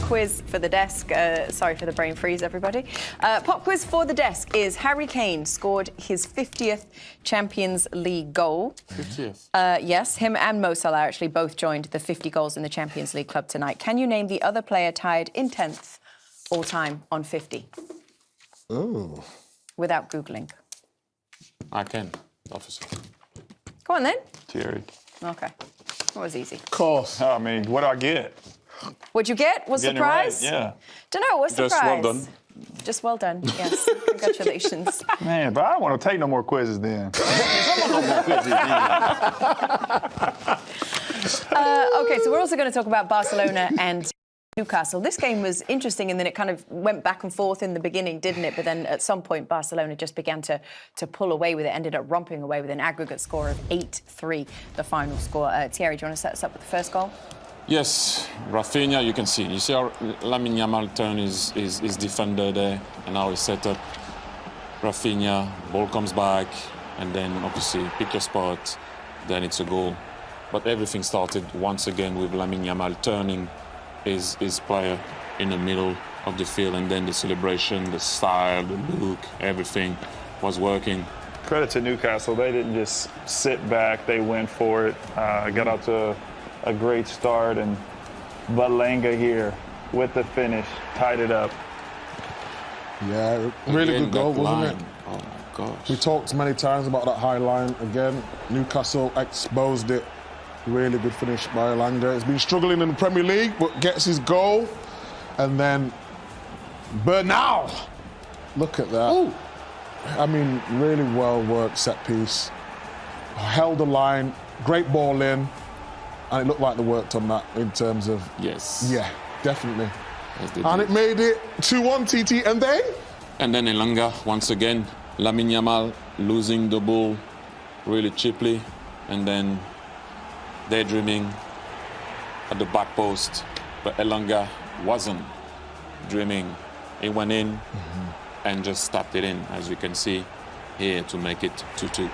quiz for the desk. Sorry for the brain freeze, everybody. Pop quiz for the desk is Harry Kane scored his 50th Champions League goal. 50th? Yes, him and Mo Salah actually both joined the 50 goals in the Champions League club tonight. Can you name the other player tied in 10th all-time on 50? Oh. Without Googling. I can, officer. Go on, then. Thierry. OK. That was easy. Of course. I mean, what do I get? What'd you get? What's the Getting it right, prize? yeah. Don't know. What's the Just prize? well done. Just well done, yes. Congratulations. Man, but I don't want to take no more quizzes then. OK, so we're also going to talk about Barcelona and Newcastle. This game was interesting and then it kind of went back and forth in the beginning, didn't it? But then at some point, Barcelona just began to pull away with it, ended up romping away with an aggregate score of 8-3, the final score. Thierry, do you want to set us up with the first goal? Yes, Rafinha, you can see. You see how Lamine Yamal turn his defender there, and now he's set up. Rafinha, ball comes back, and then obviously pick your spot, then it's a goal. But everything started once again with Lamine Yamal turning his player in the middle of the field, and then the celebration, the style, the look, everything was working. Credit to Newcastle. They didn't just sit back. They went for it. Got out to a great start, and Balanga here with the finish, tied it up. Yeah, really Again, good goal, that wasn't line. it? Oh, my gosh. We talked many times about that high line. Again, Newcastle exposed it. Really good finish by Balanga. He's been struggling in the Premier League, but gets his goal. And then Bernal. Look at that. Ooh. I mean, really well-worked set piece. Held the line, great ball in. And it looked like they worked on that in terms of... Yes. Yeah, definitely. Yes, they And did. it made it 2-1 TT. And then? And then Elanga, once again, Lamine Yamal losing the ball really cheaply. And then daydreaming at the back post. But Elanga wasn't dreaming. He went in and just tapped it in, as you can see here, to make it 2-2.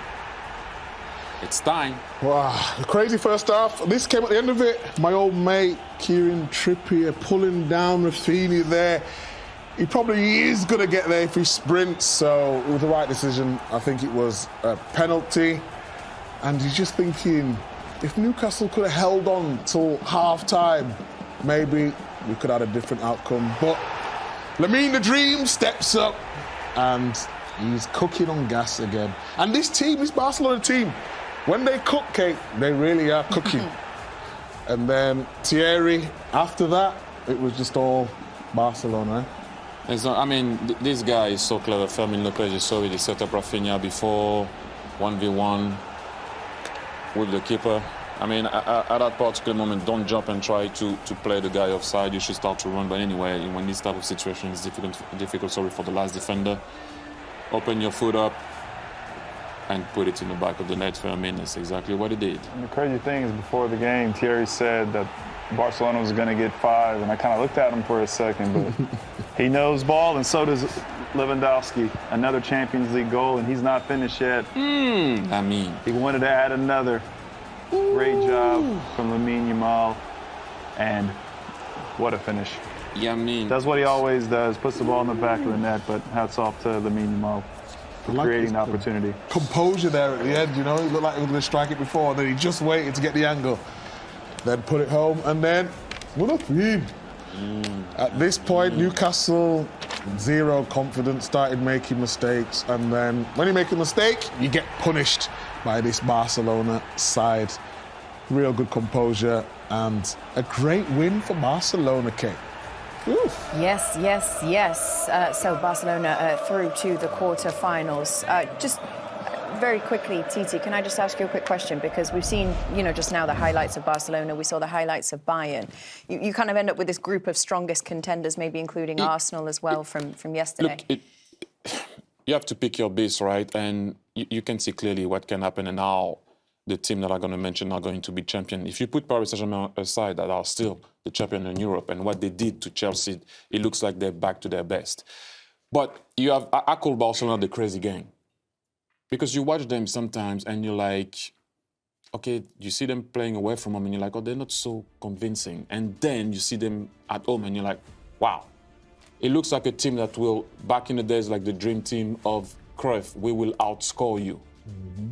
It's time. Wow, crazy first half. This came at the end of it. My old mate, Kieran Trippier, pulling down Rafinha there. He probably is going to get there if he sprints, so it was the right decision. I think it was a penalty. And you're just thinking, if Newcastle could have held on till half-time, maybe we could have had a different outcome. But Lamine the Dream steps up and he's cooking on gas again. And this team, this Barcelona team, when they cook cake, they really are cooking. And then Thierry, after that, it was just all Barcelona. I mean, this guy is so clever. Fermin Lopez, you saw it. He set up Rafinha before 1v1 with the keeper. I mean, at that particular moment, don't jump and try to play the guy offside. You should start to run. But anyway, when this type of situation is difficult, for the last defender, open your foot up and put it in the back of the net for a minute. That's exactly what he did. And the crazy thing is, before the game, Thierry said that Barcelona was going to get 5, and I kind of looked at him for a second, but he knows ball, and so does Lewandowski. Another Champions League goal, and he's not finished yet. I mean, He wanted to add another. Great job from Lamine Yamal, and what a finish. yeah, I mean, Does what he always does, puts the ball in the back of the net, but hats off to Lamine Yamal for creating the opportunity. Composure there at the end, you know, he looked like he was going to strike it before, and then he just waited to get the angle. Then put it home, and then, what a feed. At this point, Newcastle, zero confidence, started making mistakes, and then when you make a mistake, you get punished by this Barcelona side. Real good composure, and a great win for Barcelona, Kate. Oof. Yes, yes, yes. So Barcelona through to the quarterfinals. Just very quickly, Titi, can I just ask you a quick question? Because we've seen, just now the highlights of Barcelona. We saw the highlights of Bayern. You kind of end up with this group of strongest contenders, maybe including Arsenal as well from yesterday. Look, you have to pick your base, right? And you can see clearly what can happen and how the team that I'm going to mention are going to be champion. If you put Paris Saint-Germain aside, that are still the champion in Europe, and what they did to Chelsea, it looks like they're back to their best. But I call Barcelona the crazy gang. Because you watch them sometimes and you're like, okay, you see them playing away from home and you're like, oh, they're not so convincing. And then you see them at home and you're like, wow. It looks like a team that will, back in the days, like the dream team of Cruyff, we will outscore you.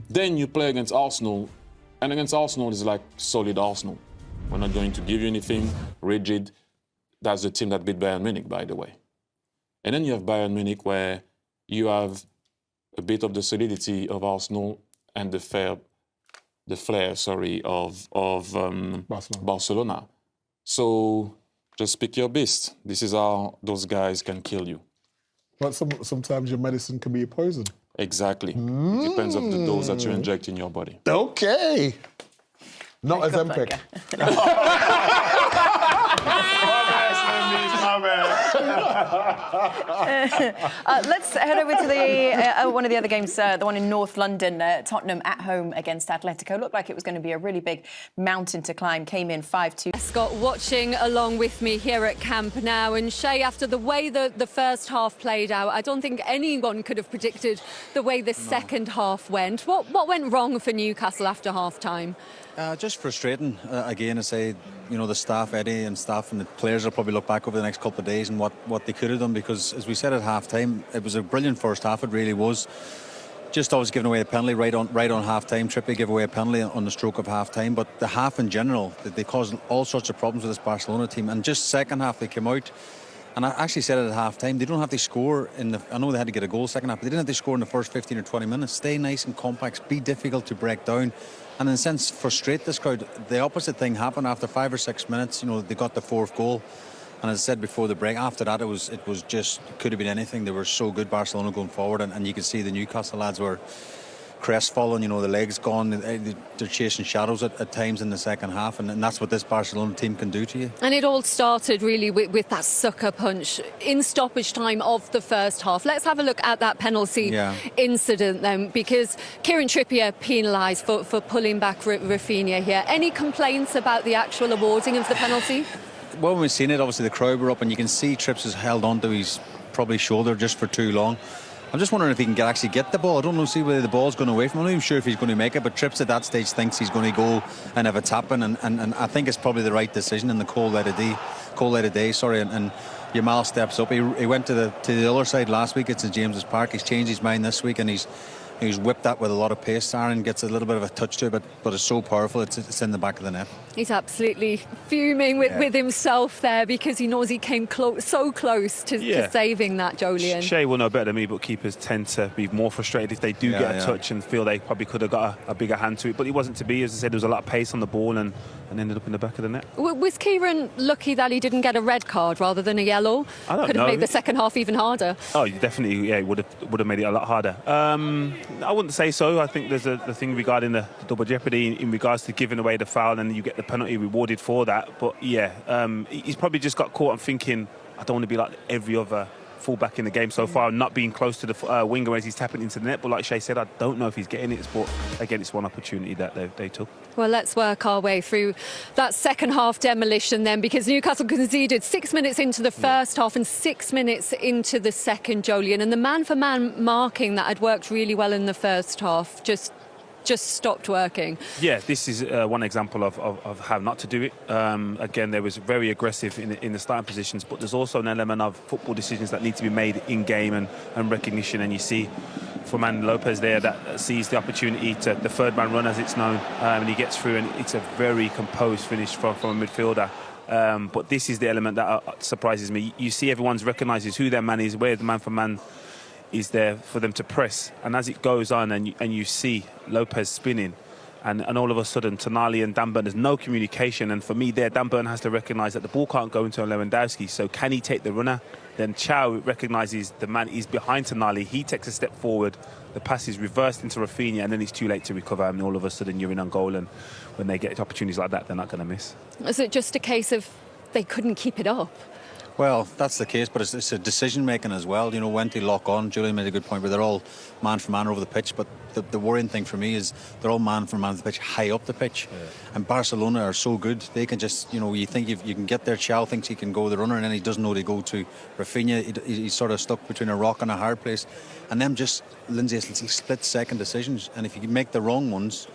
Then you play against Arsenal, and against Arsenal is like solid Arsenal. We're not going to give you anything rigid. That's the team that beat Bayern Munich, by the way. And then you have Bayern Munich, where you have a bit of the solidity of Arsenal and the flair, of Barcelona. So just pick your beast. This is how those guys can kill you. But sometimes your medicine can be a poison. Exactly. It depends on the dose that you inject in your body. Okay. Not as Ozempic. Let's head over to the one of the other games, the one in North London. Tottenham at home against Atletico. Looked like it was going to be a really big mountain to climb. Came in 5-2. Scott watching along with me here at Camp now. And Shay, after the way the first half played out, I don't think anyone could have predicted the way the second half went. What went wrong for Newcastle after half-time? Just frustrating. Again, I say, you know, the staff, Eddie and staff and the players will probably look back over the next couple of days and what they could have done, because as we said at half-time, it was a brilliant first half, it really was. Just always giving away a penalty right on half-time. Trippier gave away a penalty on the stroke of half-time, but the half in general, they caused all sorts of problems with this Barcelona team. And just second half, they came out, and I actually said it at half-time, they don't have to score I know they had to get a goal second half, but they didn't have to score in the first 15 or 20 minutes. Stay nice and compact, be difficult to break down, and in a sense frustrate this crowd. The opposite thing happened after 5 or 6 minutes. You know, they got the fourth goal, and as I said before the break, after that it was just, could have been anything. They were so good, Barcelona, going forward, and you could see the Newcastle lads were crestfallen. You know, the legs gone, they're chasing shadows at times in the second half, and that's what this Barcelona team can do to you. And it all started really with that sucker punch in stoppage time of the first half. Let's have a look at that penalty incident then, because Kieran Trippier penalised for pulling back Rafinha here. Any complaints about the actual awarding of the penalty? Well, when we've seen it, obviously the crowd were up, and you can see Trips has held on to his probably shoulder just for too long. I'm just wondering if he can actually get the ball. I don't know, see whether the ball's going away from him. I'm not even sure if he's going to make it, but Trips at that stage thinks he's going to go and have a tap in, and I think it's probably the right decision in the cold light of day. And Yamal steps up. He went to the other side last week at St James's Park. He's changed his mind this week, and he's whipped that with a lot of pace. Aaron gets a little bit of a touch to it, but it's so powerful, it's in the back of the net. He's absolutely fuming with himself there, because he knows he came so close to saving that, Jolien. Shay will know better than me, but keepers tend to be more frustrated if they do get a touch and feel they probably could have got a bigger hand to it, but it wasn't to be. As I said, there was a lot of pace on the ball and ended up in the back of the net. Was Kieran lucky that he didn't get a red card rather than a yellow? I don't know. Could have made the second half even harder. Oh, definitely, would have made it a lot harder. I wouldn't say so. I think there's the thing regarding the double jeopardy in regards to giving away the foul, and you get the penalty rewarded for that. But he's probably just got caught on thinking, I don't want to be like every other fullback in the game so far, not being close to the winger as he's tapping into the net. But like Shay said, I don't know if he's getting it. But again, it's one opportunity that they took. Well, let's work our way through that second half demolition then, because Newcastle conceded 6 minutes into the first half and 6 minutes into the second, Jolien. And the man-for-man marking that had worked really well in the first half just stopped working. Yeah, this is one example of how not to do it. Again, they was very aggressive in the starting positions, but there's also an element of football decisions that need to be made in game and recognition. And you see Ferman Lopez there that sees the opportunity to the third man run, as it's known, and he gets through, and it's a very composed finish from a midfielder. But this is the element that surprises me. You see everyone's recognises who their man is, where the man for man is there for them to press, and as it goes on and you see Lopez spinning, and all of a sudden Tonali and Dan Burn, there's no communication, and for me there, Dan Burn has to recognise that the ball can't go into Lewandowski, so can he take the runner? Then Chow recognises the man is behind Tonali, he takes a step forward, the pass is reversed into Rafinha, and then it's too late to recover, and all of a sudden you're in on goal, and when they get opportunities like that, they're not going to miss. Is it just a case of they couldn't keep it up? Well, that's the case, but it's a decision-making as well. You know, when to lock on. Julian made a good point where they're all man-for-man over the pitch, but the worrying thing for me is they're all man-for-man over the pitch, high up the pitch. Yeah. And Barcelona are so good, they can just, you know, you think you can get there. Chow thinks he can go the runner, and then he doesn't know to go to Rafinha. He's sort of stuck between a rock and a hard place. And them just, Lindsay, split-second decisions. And if you make the wrong ones,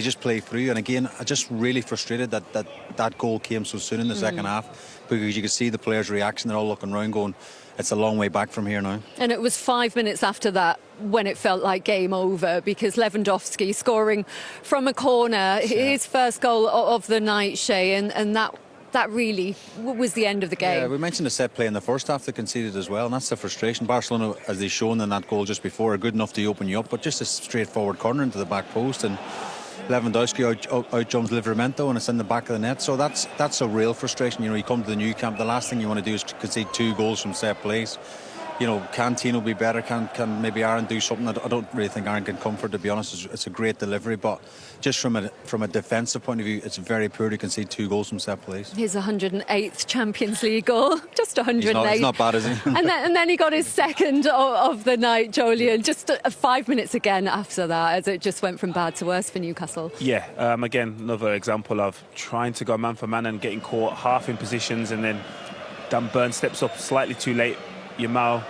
just play through. And again, I'm just really frustrated that goal came so soon in the second half, because you could see the players' reaction. They're all looking around going, it's a long way back from here now. And it was 5 minutes after that when it felt like game over, because Lewandowski scoring from a corner, his first goal of the night, Shay, and that really was the end of the game. Yeah, we mentioned the set play in the first half they conceded as well, and that's the frustration. Barcelona, as they've shown in that goal just before, are good enough to open you up, but just a straightforward corner into the back post, and Lewandowski out jumps Livramento, and it's in the back of the net. So that's a real frustration. You know, you come to the new camp, the last thing you want to do is concede 2 goals from set plays. You know, can Tino be better? Can maybe Aaron do something? I don't really think Aaron can comfort, to be honest. It's a great delivery, but just from a defensive point of view, it's very poor to concede 2 goals from set plays. His 108th Champions League goal, just 108. He's not bad, is he? and then he got his second of the night, Jolien. Just 5 minutes again after that, as it just went from bad to worse for Newcastle. Yeah, again, another example of trying to go man for man and getting caught half in positions, and then Dan Burn steps up slightly too late. Yamal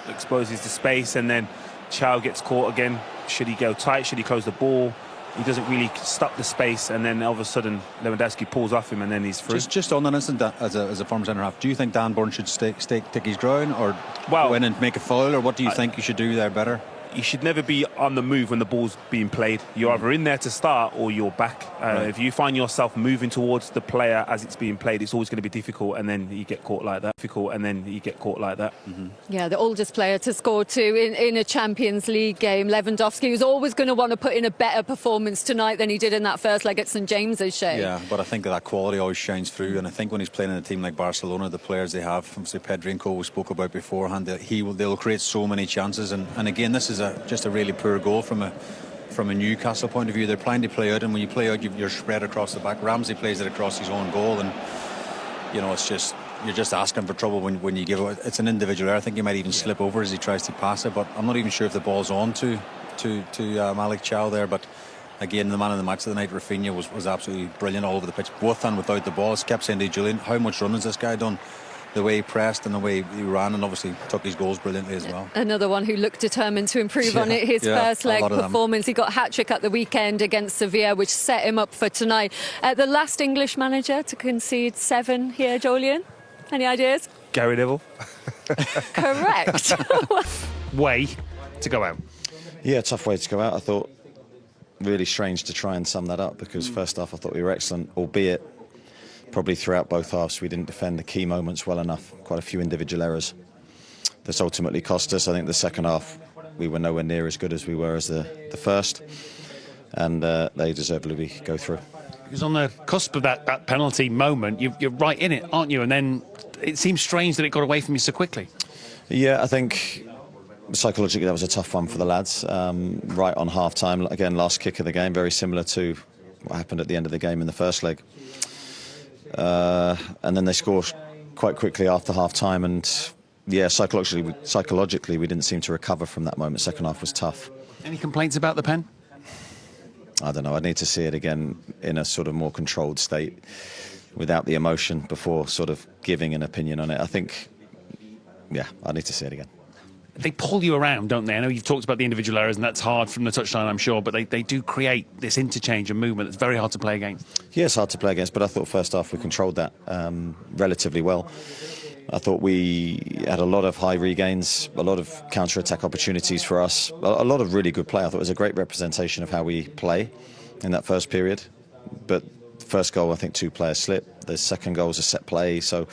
exposes the space, and then Chow gets caught again. Should he go tight? Should he close the ball? He doesn't really stop the space, and then all of a sudden Lewandowski pulls off him, and then he's through. Just on that instant, as a former centre half, do you think Dan Burn should take his ground, or go in and make a foul, or what do you think you should do there better? You should never be on the move when the ball's being played. You're either in there to start or you're back. Right. If you find yourself moving towards the player as it's being played, it's always going to be difficult, and then you get caught like that. Mm-hmm. Yeah, the oldest player to score 2 in a Champions League game, Lewandowski, was always going to want to put in a better performance tonight than he did in that first leg at St James's, Shay. Yeah, but I think that quality always shines through, and I think when he's playing in a team like Barcelona, the players they have, from say Pedri and Co, we spoke about beforehand, they'll create so many chances, and again, this is just a really poor goal from a Newcastle point of view. They're planning to play out, and when you play out, you're spread across the back. Ramsey plays it across his own goal, and you know, you're just asking for trouble when you give it. It's an individual error. I think he might even slip over as he tries to pass it, but I'm not even sure if the ball's on to Malik Chow there. But again, the man of the match of the night, Rafinha, was absolutely brilliant all over the pitch, with and without the ball. I kept saying to Julian, how much running has this guy done? The way he pressed and the way he ran, and obviously took his goals brilliantly as well. Another one who looked determined to improve on it. His first leg performance. He got a hat-trick at the weekend against Sevilla, which set him up for tonight. The last English manager to concede 7 here, Jolien. Any ideas? Gary Neville. Correct. Way to go out. Yeah, tough way to go out. I thought really strange to try and sum that up, because first half I thought we were excellent, albeit probably throughout both halves we didn't defend the key moments well enough. Quite a few individual errors that's ultimately cost us. I think the second half we were nowhere near as good as we were as the first, and they deservedly go through. Because on the cusp of that penalty moment, you're right in it, aren't you? And then it seems strange that it got away from you so quickly. Yeah, I think psychologically that was a tough one for the lads. Right on half-time, again, last kick of the game, very similar to what happened at the end of the game in the first leg. And then they score quite quickly after half-time, and yeah, psychologically we didn't seem to recover from that moment. Second half was tough. Any complaints about the pen? I don't know, I'd need to see it again in a sort of more controlled state without the emotion before sort of giving an opinion on it. I think, yeah, I need to see it again. They pull you around, don't they? I know you've talked about the individual errors, and that's hard from the touchline, I'm sure, but they do create this interchange and movement that's very hard to play against. Yeah, it's hard to play against, but I thought first half we controlled that relatively well. I thought we had a lot of high regains, a lot of counter-attack opportunities for us, a lot of really good play. I thought it was a great representation of how we play in that first period. But the first goal, I think 2 players slipped. The second goal was a set play, so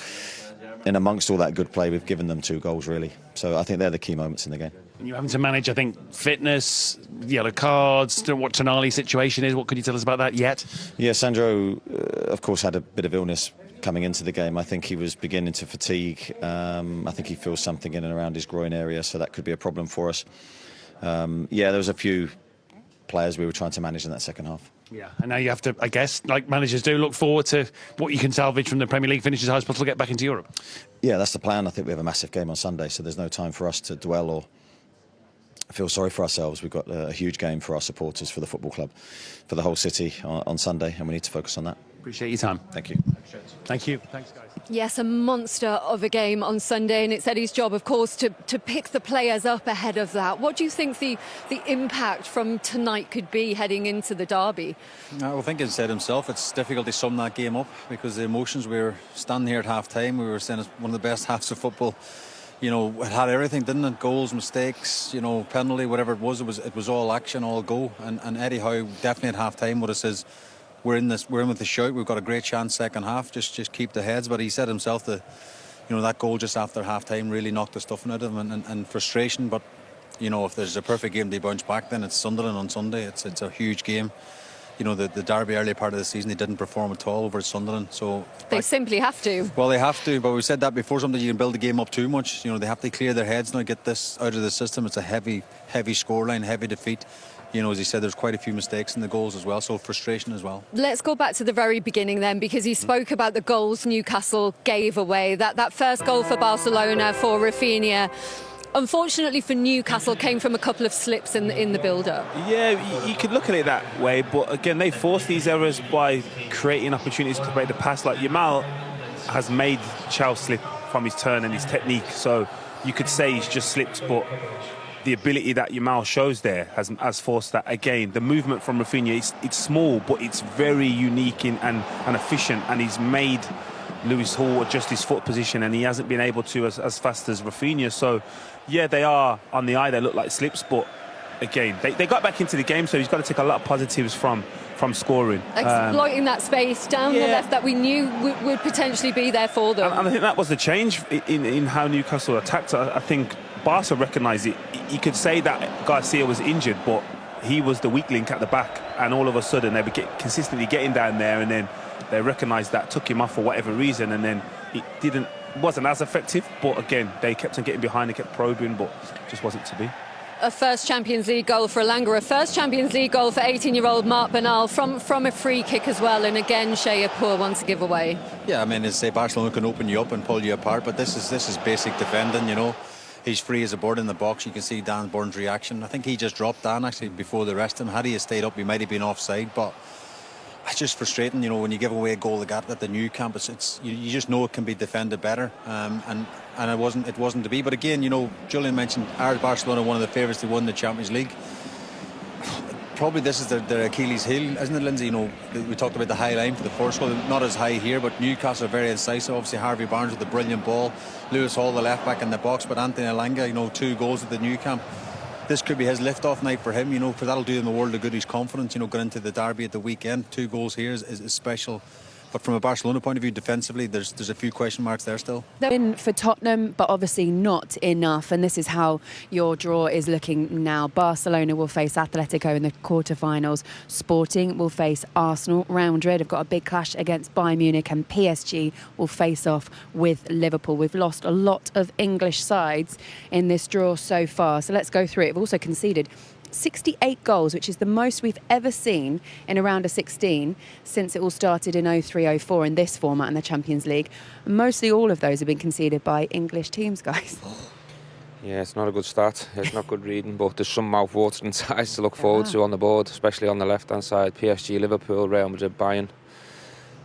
in amongst all that good play, we've given them 2 goals, really. So I think they're the key moments in the game. And you're having to manage, I think, fitness, yellow cards, what Tonali's situation is. What can you tell us about that yet? Yeah, Sandro, of course, had a bit of illness coming into the game. I think he was beginning to fatigue. I think he feels something in and around his groin area, so that could be a problem for us. Yeah, there was a few players we were trying to manage in that second half. Yeah, and now you have to, I guess, like managers do, look forward to what you can salvage from the Premier League, finish as high as possible, get back into Europe. Yeah, that's the plan. I think we have a massive game on Sunday, so there's no time for us to dwell or feel sorry for ourselves. We've got a huge game for our supporters, for the football club, for the whole city on Sunday, and we need to focus on that. Appreciate your time. Thank you. Thank you. Thanks, guys. Yes, a monster of a game on Sunday, and it's Eddie's job, of course, to pick the players up ahead of that. What do you think the impact from tonight could be heading into the derby? I think he said himself, it's difficult to sum that game up because the emotions, we were standing here at half-time, we were saying it's one of the best halves of football. You know, it had everything, didn't it? Goals, mistakes, you know, penalty, whatever it was all action, all go. And Eddie Howe definitely at half-time would have says, we're in with the shout. We've got a great chance second half. Just keep the heads. But he said himself that, you know, that goal just after half time really knocked the stuffing out of him and frustration. But you know, if there's a perfect game to bounce back, then it's Sunderland on Sunday. It's a huge game. You know, the derby early part of the season, they didn't perform at all over Sunderland. So They simply have to. Well, they have to. But we said that before. Sometimes you can build the game up too much. You know, they have to clear their heads now, get this out of the system. It's a heavy scoreline, heavy defeat. You know, as he said, there's quite a few mistakes in the goals as well, so frustration as well. Let's go back to the very beginning then, because he spoke about the goals Newcastle gave away. That first goal for Barcelona for Rafinha, unfortunately for Newcastle, came from a couple of slips in the build-up. Yeah, you could look at it that way, but again, they force these errors by creating opportunities to break the pass. Like Yamal has made Chow slip from his turn and his technique, so you could say he's just slipped, but the ability that Yamal shows there has forced that. Again, the movement from Rafinha, it's small, but it's very unique and efficient, and he's made Lewis Hall adjust his foot position, and he hasn't been able to as fast as Rafinha. So, yeah, they are, on the eye, they look like slips, but again, they got back into the game, so he's got to take a lot of positives from scoring. Exploiting that space down the left that we knew would potentially be there for them. And I think that was the change in how Newcastle attacked. I think Barca recognised it. You could say that Garcia was injured, but he was the weak link at the back, and all of a sudden they were consistently getting down there, and then they recognised that, took him off for whatever reason, and then it wasn't as effective. But again, they kept on getting behind, they kept probing, but just wasn't to be. A first Champions League goal for Elanga, a first Champions League goal for 18-year-old Marc Bernal from a free kick as well, and again Shea a poor one to give away. Yeah, I mean, as say, Barcelona can open you up and pull you apart, but this is basic defending, you know. He's free as a bird in the box. You can see Dan Burns' reaction. I think he just dropped Dan actually before the rest of him. Had he stayed up, he might have been offside, but it's just frustrating, you know, when you give away a goal like that at the new camp. You just know it can be defended better, and it wasn't to be. But again, you know, Julian mentioned Barcelona, one of the favourites to win the Champions League. Probably this is their Achilles heel, isn't it, Lindsay? You know, we talked about the high line for the first goal, not as high here, but Newcastle are very incisive. Obviously, Harvey Barnes with a brilliant ball, Lewis Hall, the left back in the box, but Anthony Elanga, you know, 2 goals at the new camp. This could be his lift-off night for him, you know, because that'll do him a world of good. He's confident, you know, going into the derby at the weekend. 2 goals here is special. But from a Barcelona point of view, defensively, there's a few question marks there still. Win for Tottenham, but obviously not enough. And this is how your draw is looking now. Barcelona will face Atletico in the quarterfinals. Sporting will face Arsenal. Real Madrid have got a big clash against Bayern Munich, and PSG will face off with Liverpool. We've lost a lot of English sides in this draw so far. So let's go through it. We've also conceded 68 goals, which is the most we've ever seen in a round of 16 since it all started in 03-04 in this format in the Champions League. Mostly all of those have been conceded by English teams, guys. Yeah, it's not a good start. It's not good reading, but there's some mouth-watering sides to look forward to on the board, especially on the left-hand side. PSG, Liverpool, Real Madrid, Bayern.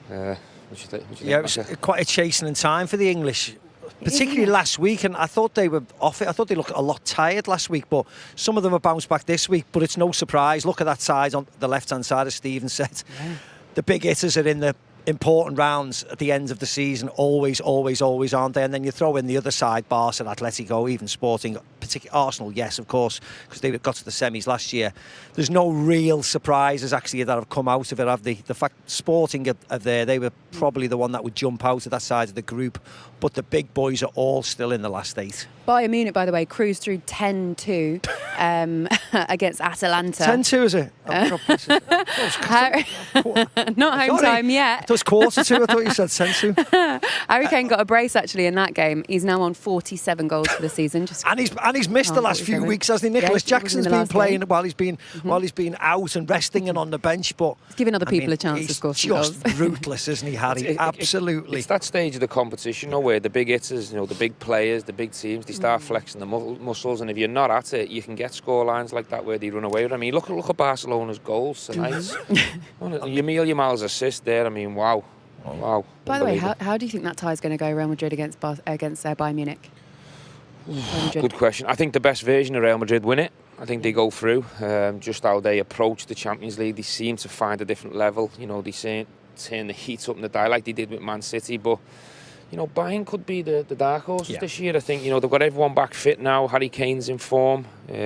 What do you think? Yeah, it was quite a chastening time for the English. Particularly last week, and I thought they were off it. I thought they looked a lot tired last week, but some of them have bounced back this week. But it's no surprise. Look at that side on the left-hand side, as Stephen said. Yeah. The big hitters are in the important rounds at the end of the season, always, aren't they? And then you throw in the other side, Barca, Atletico, even Sporting, particularly Arsenal, yes, of course, because they got to the semis last year. There's no real surprises actually that have come out of it, have they? The fact Sporting are there, they were probably the one that would jump out of that side of the group, but the big boys are all still in the last 8. Bayern Munich, by the way, cruised through 10-2 against Atalanta. 10-2, is it? Not home time yet. It was 1/4-2. I thought you said 10-2. Harry Kane got a brace actually in that game. He's now on 47 goals for the season. And he's he's missed the last few weeks, hasn't he? Nicholas Jackson's been playing while he's been out and resting and on the bench, but he's giving other people a chance to score. Just ruthless, isn't he, Harry? Absolutely. It's that stage of the competition, where the big hitters, the big players, the big teams, they start flexing the muscles, and if you're not at it, you can get score lines like that where they run away with it. I mean, look at Barcelona's goals tonight. Yamil Yamal's assist there. I mean, wow. Wow. By the way, how do you think that tie is going to go, Real Madrid against Bayern Munich? Good question. I think the best version of Real Madrid win it. I think they go through. Just how they approach the Champions League, they seem to find a different level. They turn the heat up in the dial like they did with Man City. But, Bayern could be the dark horses this year. I think, they've got everyone back fit now. Harry Kane's in form.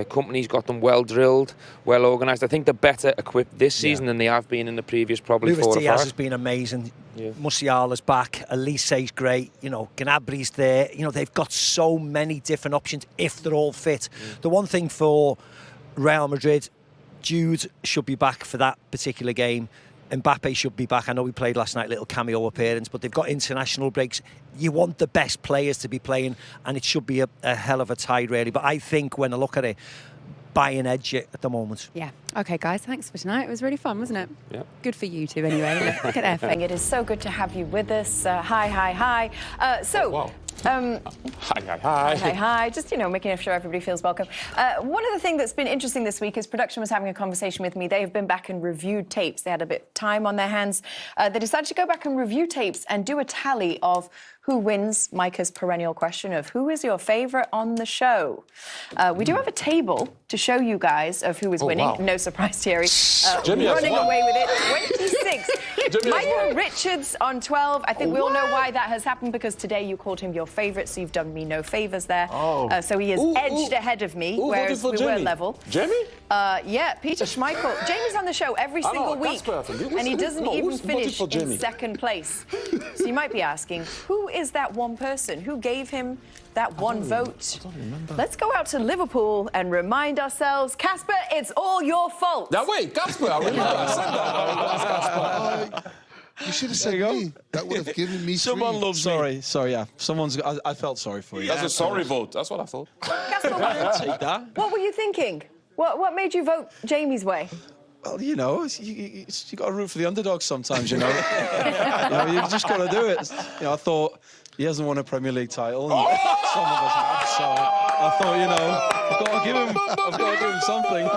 Company's got them well drilled, well organised. I think they're better equipped this season than they have been in the previous probably Luis 4 or 5. Diaz has been amazing. Musiala's back. Elise's great. Gnabry's there. They've got so many different options if they're all fit. The one thing for Real Madrid, Jude should be back for that particular game. Mbappe should be back. I know we played last night, little cameo appearance, but they've got international breaks. You want the best players to be playing, and it should be a hell of a tie, really. But I think when I look at it, Bayern edge it at the moment. Yeah. Okay, guys, thanks for tonight. It was really fun, wasn't it? Yeah. Good for you two, anyway. Look at their thing. It is so good to have you with us. Hi. Hi. Hi. Just, making sure everybody feels welcome. One of the things that's been interesting this week is production was having a conversation with me. They have been back and reviewed tapes. They had a bit of time on their hands. They decided to go back and review tapes and do a tally of who wins Micah's perennial question of who is your favourite on the show. We do have a table to show you guys of who is winning. Wow. No surprise, Thierry. Running away with it. 26. Micah Richards on 12. I think we all know why that has happened, because today you called him your favourite, so you've done me no favours there. So he is edged ahead of me, whereas we were level. Jamie? Yeah, Peter Schmeichel. Jamie's on the show every single week, and he doesn't even finish in second place. So you might be asking, who is that one person? Who gave him that one vote? I don't remember. Let's go out to Liverpool and remind ourselves, Casper, it's all your fault. Now wait, Casper, I remember I said that. You should have said me. That would have given me Someone loves sorry, yeah. I felt sorry for you. That's a sorry vote. That's what I thought. Casper, Take that. what were you thinking? What made you vote Jamie's way? Well, you got to root for the underdog sometimes, you just got to do it. I thought he hasn't won a Premier League title, and some of us have, so I thought, I've got to give him something.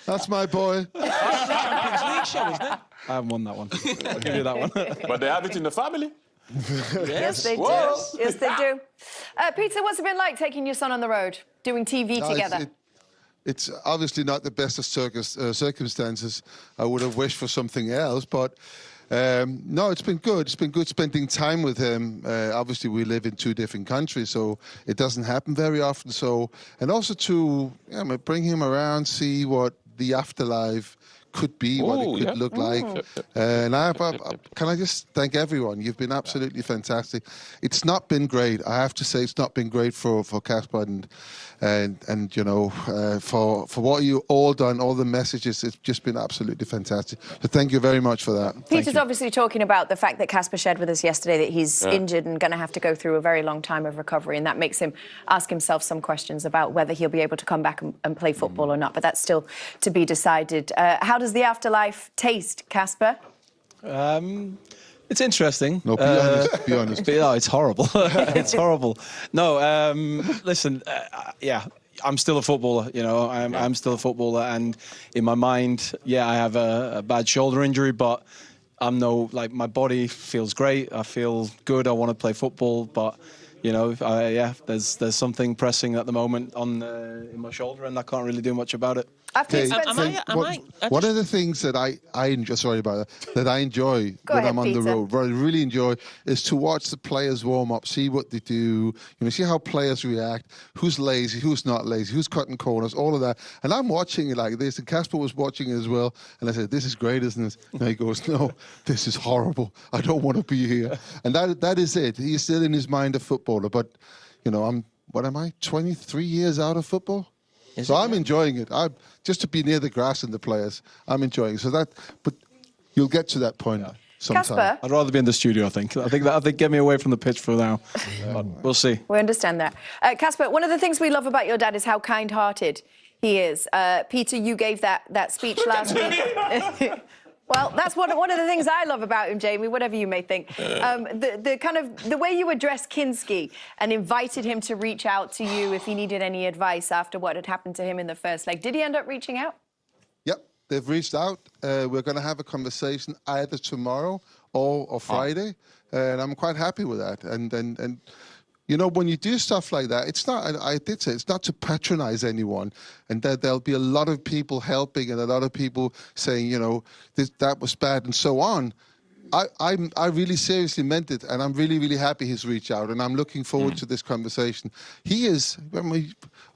That's my boy. That's the Champions League show, isn't it? I haven't won that one. I'll give you that one. But they have it in the family. Yes, they do. Yes, they do. Peter, what's it been like taking your son on the road, doing TV together? It's obviously not the best of circumstances. I would have wished for something else, but no, it's been good. It's been good spending time with him. Obviously, we live in 2 different countries, so it doesn't happen very often. So, and also to bring him around, see what the afterlife could be, what it could look like. And can I just thank everyone? You've been absolutely fantastic. It's not been great. I have to say, it's not been great for Casper and for what you all done, all the messages. It's just been absolutely fantastic. So thank you very much for that. Peter's obviously talking about the fact that Casper shared with us yesterday that he's injured and going to have to go through a very long time of recovery, and that makes him ask himself some questions about whether he'll be able to come back and play football or not. But that's still to be decided. How does the afterlife taste, Casper? It's interesting. No, be honest. No, it's horrible. It's horrible. No, listen, I'm still a footballer, I'm still a footballer, and in my mind, I have a bad shoulder injury, but my body feels great. I feel good. I want to play football, but there's something pressing at the moment in my shoulder, and I can't really do much about it. One of the things that I enjoy, sorry about that I enjoy when I'm on the road, what I really enjoy is to watch the players warm up, see what they do, see how players react, who's lazy, who's not lazy, who's cutting corners, all of that. And I'm watching it like this, and Casper was watching it as well. And I said, "This is great, isn't it?" And he goes, "No, this is horrible. I don't want to be here." And that is it. He's still in his mind a footballer, but what am I? 23 years out of football. So I'm enjoying it. Just to be near the grass and the players, I'm enjoying it. But you'll get to that point. sometime. Casper? I'd rather be in the studio, I think. I think get me away from the pitch for now. But we'll see. We understand that. Casper, one of the things we love about your dad is how kind-hearted he is. Peter, you gave that speech last week. Well, that's one of the things I love about him, Jamie, whatever you may think. The way you addressed Kinski and invited him to reach out to you if he needed any advice after what had happened to him in the first leg. Did he end up reaching out? Yep, they've reached out. We're going to have a conversation either tomorrow or Friday, and I'm quite happy with that. And you know, when you do stuff like that, it's not, I did say, it's not to patronize anyone. And there'll be a lot of people helping and a lot of people saying, you know, that was bad and so on. I really seriously meant it, and I'm really, really happy he's reached out, and I'm looking forward to this conversation. He is,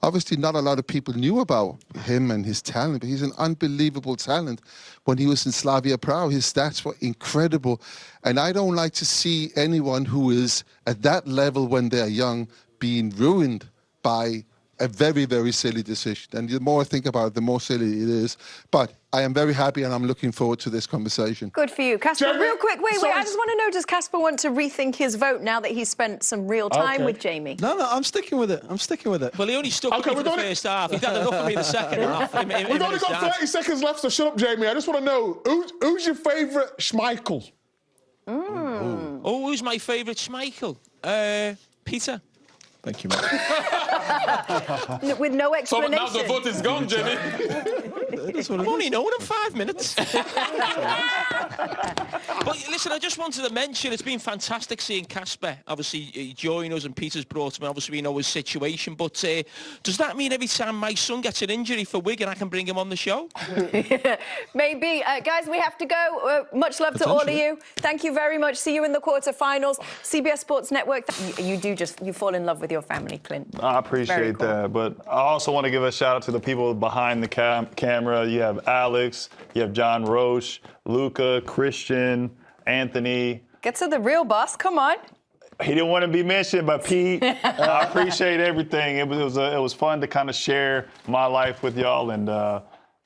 obviously not a lot of people knew about him and his talent, but he's an unbelievable talent. When he was in Slavia Prague, his stats were incredible, and I don't like to see anyone who is at that level when they're young being ruined by a very, very silly decision. And the more I think about it, the more silly it is. But I am very happy and I'm looking forward to this conversation. Good for you. Casper, Jamie, real quick, wait, sorry. I just want to know, does Casper want to rethink his vote now that he's spent some real time with Jamie? No, I'm sticking with it. Well, he only stuck with me for the first half. He'd had enough of me the second half. We've only got 30 seconds left, so shut up, Jamie. I just want to know, who's your favourite Schmeichel? Oh, who's my favourite Schmeichel? Peter. Thank you, mate. With no explanation. So now the vote is gone, Jamie. I've only known him 5 minutes. But listen, I just wanted to mention it's been fantastic seeing Casper. Obviously, he joined us and Peter's brought him. Obviously, we know his situation. But does that mean every time my son gets an injury for Wigan, I can bring him on the show? Maybe. Guys, we have to go. Much love to all of you. Thank you very much. See you in the quarterfinals. CBS Sports Network. You fall in love with your family, Clint. I appreciate that. But I also want to give a shout out to the people behind the camera. You have Alex, you have John Roche, Luca, Christian, Anthony. Get to the real boss. Come on. He didn't want to be mentioned, but Pete, I appreciate everything. It was fun to kind of share my life with y'all. And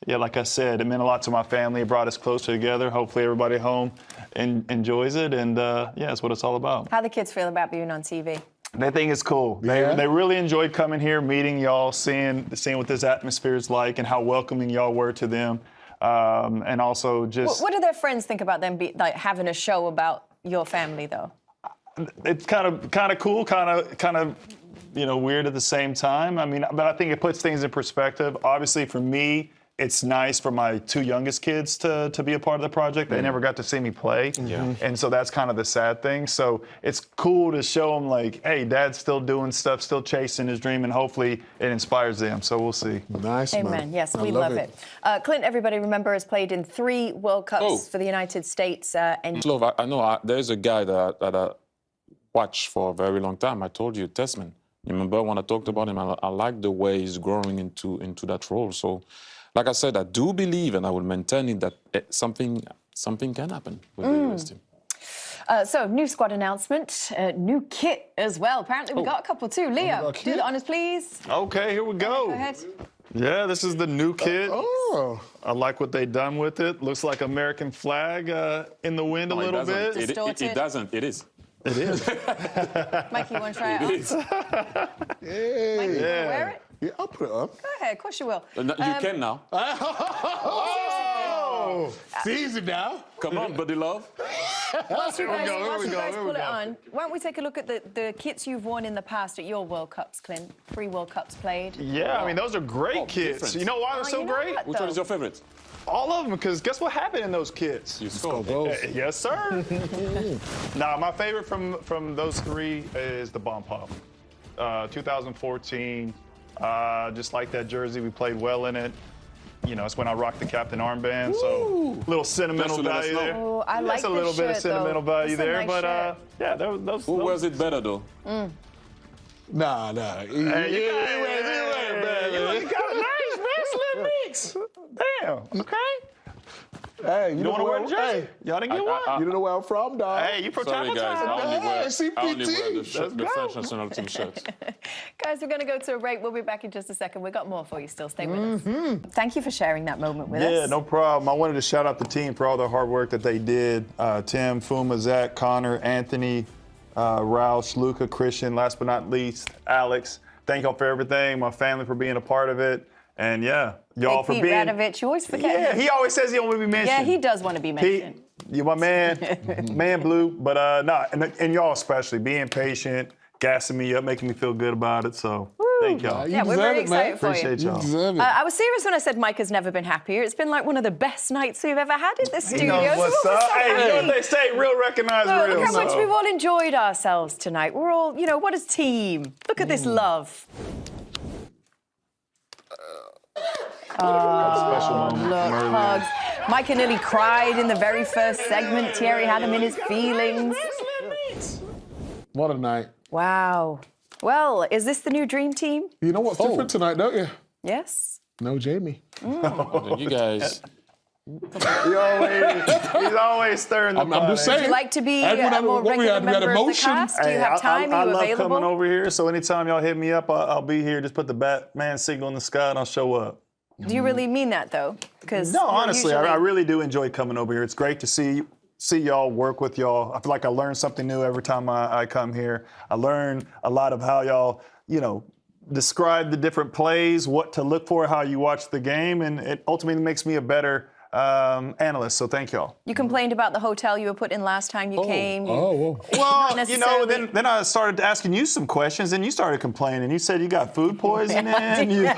yeah, like I said, it meant a lot to my family. It brought us closer together. Hopefully everybody home enjoys it. And yeah, that's what it's all about. How the kids feel about being on TV? They think it's cool. They really enjoyed coming here, meeting y'all, seeing what this atmosphere is like and how welcoming y'all were to them. And also just... What do their friends think about them having a show about your family, though? It's kind of cool, kind of weird at the same time. I mean, but I think it puts things in perspective. Obviously, for me, it's nice for my two youngest kids to be a part of the project. They never got to see me play. Yeah. And so that's kind of the sad thing. So it's cool to show them, like, hey, Dad's still doing stuff, still chasing his dream, and hopefully it inspires them. So we'll see. Nice, Amen. man. Yes, we love it. Clint, everybody remember, has played in 3 World Cups for the United States. And I know there's a guy that I watched for a very long time. I told you, Tessman. You remember when I talked about him? I like the way he's growing into that role. So, like I said, I do believe, and I will maintain it, that something can happen with the US team. So, new squad announcement, new kit as well. Apparently, we got a couple too. Leo, do the honours, please. Okay, here we go. Go ahead. Yeah, this is the new kit. I like what they've done with it. Looks like American flag in the wind a little bit. It doesn't. It is. It is. Mikey, you want to try it on? It is. Hey. Mikey, you want to wear it? Yeah, I'll put it on. Go ahead, of course you will. You can now. Oh, it's easy now. Come on, buddy love. Whilst you guys pull it on, why don't we take a look at the kits you've worn in the past at your World Cups, Clint? 3 World Cups played. Yeah, I mean, those are great kits. Different. You know why they're so great? Which one is your favorite? All of them, because guess what happened in those kits? You scored. Yes, sir. Now, my favorite from those 3 is the Bomb Pop. 2014, just like that jersey, we played well in it. You know, it's when I rocked the captain armband, so little sentimental value there. Oh, I like a little bit of sentimental value there, nice but yeah, those. Who wears it better though? Nah. Hey, you look kind of nice, man. Slim mix. Damn. Okay. Hey, You don't want to wear the jersey? Hey, Y'all didn't get one? you don't know where I'm from, dog. Hey, you from Sorry, China guys. time? I only wear the CPT. French national team shirt. Guys, we're going to go to a break. We'll be back in just a second. We've got more for you still. Stay with us. Thank you for sharing that moment with us. Yeah, no problem. I wanted to shout out the team for all the hard work that they did. Tim, Fuma, Zach, Connor, Anthony, Roush, Luca, Christian, last but not least, Alex. Thank y'all for everything, my family for being a part of it. And yeah, y'all Big for Pete being... Radovich, you always forget Yeah, him. he always says he don't want to be mentioned. Yeah, he does want to be mentioned. Pete, you're my man, man blue. But no, and y'all especially, being patient, gassing me up, making me feel good about it. So thank y'all. Yeah, we're very excited for you. Appreciate y'all. Deserve it. I was serious when I said Mike has never been happier. It's been like one of the best nights we've ever had in the He studio. knows what's So we're up. so Hey, you know happy. what they say, real recognize real. Look how much so. we've all enjoyed ourselves tonight. We're all, you know, what a team. Look at this love. Special moment. Look, Merlin. hugs. Micah nearly cried in the very first segment. Thierry had him in his feelings. What a night. Wow. Well, is this the new dream team? You know what's different tonight, don't you? Yes. No Jamie. You guys. He's always stirring the I'm just pot. saying. Would you like to be Everyone a had- more what we regular had? We had member of the emotion. cast? Do you have time? I Are you love available? coming over here, so anytime y'all hit me up, I'll be here. Just put the Batman signal in the sky and I'll show up. Do you really mean that, though? Because No, honestly, I really do enjoy coming over here. It's great to see y'all, work with y'all. I feel like I learn something new every time I come here. I learn a lot of how y'all, describe the different plays, what to look for, how you watch the game, and it ultimately makes me a better analyst. So thank y'all. You complained about the hotel you were put in last time you came. Well, then I started asking you some questions, and you started complaining. You said you got food poisoning. I did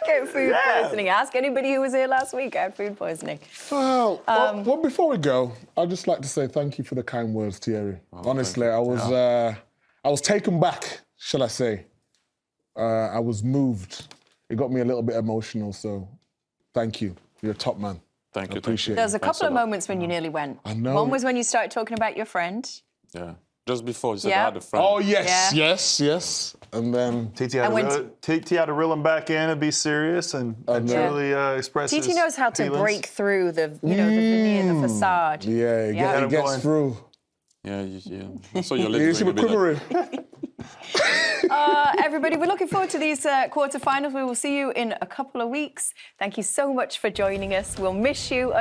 get food poisoning. Ask anybody who was here last week. I had food poisoning. Well, before we go, I'd just like to say thank you for the kind words, Thierry. Honestly, I was taken back, shall I say. I was moved. It got me a little bit emotional, so thank you. You're a top man. Thank you. Appreciate it. There was a couple of moments when you nearly went. I know. One was when you started talking about your friend. Yeah. Just before you said Yeah. I had a friend. Oh, yes. And then TT had to reel him back in and be serious and really express his TT knows how to feelings. break through the veneer, the facade. Yeah, he gets through. Yeah. So your You see me quivering. Everybody, we're looking forward to these quarterfinals. We will see you in a couple of weeks. Thank you so much for joining us. We'll miss you.